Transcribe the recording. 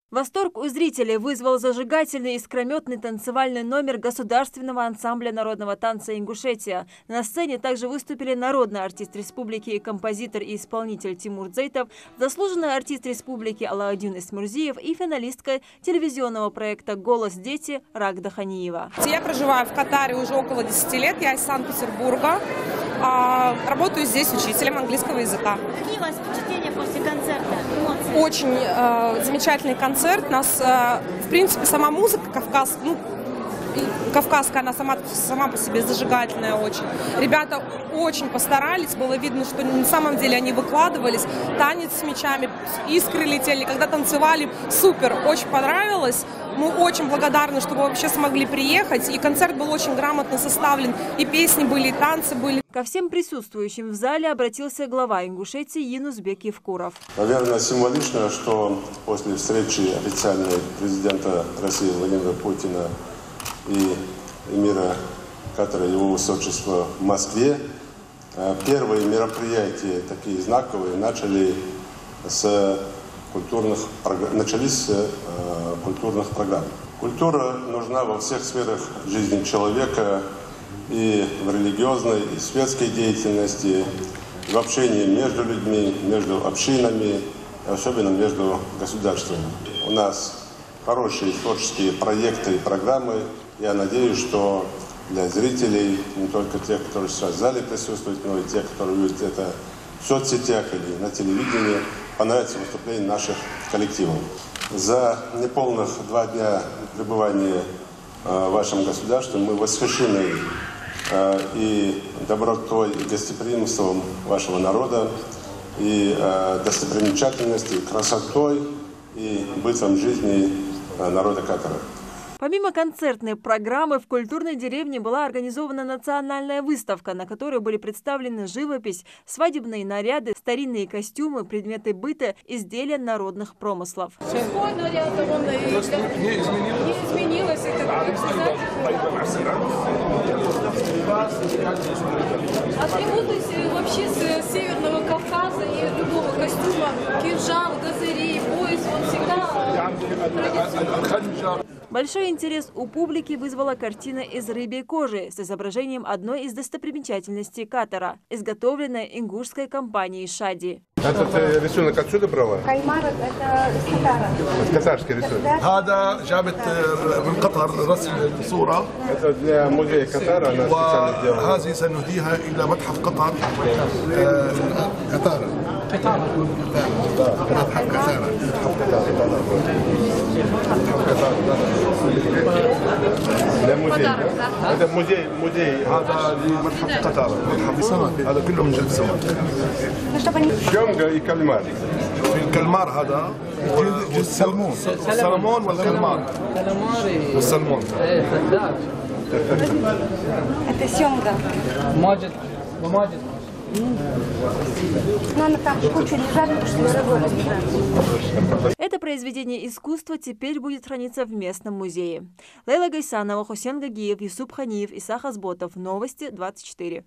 Восторг у зрителей вызвал зажигательный и искрометный танцевальный номер государственного ансамбля народного танца «Ингушетия». На сцене также выступили народный артист республики и композитор и исполнитель Тимур Дзейтов, заслуженный артист республики Алаудин Исмурзиев и финалистка телевизионного проекта «Голос дети» Рагда Ханиева. Я проживаю в Катаре уже около 10 лет, я из Санкт-Петербурга. Работаю здесь учителем английского языка. Какие у вас впечатления после концерта? Эмоции? Очень замечательный концерт. Нас, в принципе, сама музыка кавказская, она сама по себе зажигательная очень. Ребята очень постарались, было видно, что на самом деле они выкладывались. Танец с мячами, искры летели, когда танцевали, супер, очень понравилось. Мы очень благодарны, что вы вообще смогли приехать, и концерт был очень грамотно составлен, и песни были, и танцы были. Ко всем присутствующим в зале обратился глава Ингушетии Юнусбек Евкуров. Наверное, символично, что после встречи официальной президента России Владимира Путина и эмира Катара, его высочества, в Москве, первые мероприятия, такие знаковые, начались с культурных программ. Культура нужна во всех сферах жизни человека, и в религиозной, и в светской деятельности, в общении между людьми, между общинами, особенно между государствами. У нас хорошие творческие проекты и программы. Я надеюсь, что для зрителей, не только тех, которые сейчас в зале присутствуют, но и тех, которые видят это в соцсетях или на телевидении, понравится выступление наших коллективов. За неполных 2 дня пребывания в вашем государстве мы восхищены и добротой, и гостеприимством вашего народа, и достопримечательностью, и красотой, и бытом жизни народа Катара. Помимо концертной программы, в культурной деревне была организована национальная выставка, на которой были представлены живопись, свадебные наряды, старинные костюмы, предметы быта, изделия народных промыслов. Мужской наряд, он не изменилось. Атрибуты вообще с Северного Кавказа и любого костюма, кинжал, газыри, пояс, он всегда традиционный. Большой интерес у публики вызвала картина из рыбьей кожи с изображением одной из достопримечательностей Катара, изготовленная ингушской компанией «Шади». Этот рисунок отсюда брала? Каймар – это из Катара. Катарский рисунок. Это для музея Катара, она специально сделала. هذه سنهديها إلى متحف قطر. قطر. Это музей. هذا لمتحف قطر. متحف السمك. هذا كله من جلد سمك. Семга и кальмар. الكلمار هذا جلد السلمون. السلمون والكلمار. والسلمون. Это семга. Мажет. Но она там кучу лежат, потому что дорогой разбирают. Это произведение искусства теперь будет храниться в местном музее. Лейла Гайсанова, Хусен Гагиев, Юсуп Ханиев, Иса Хазботов. Новости 24.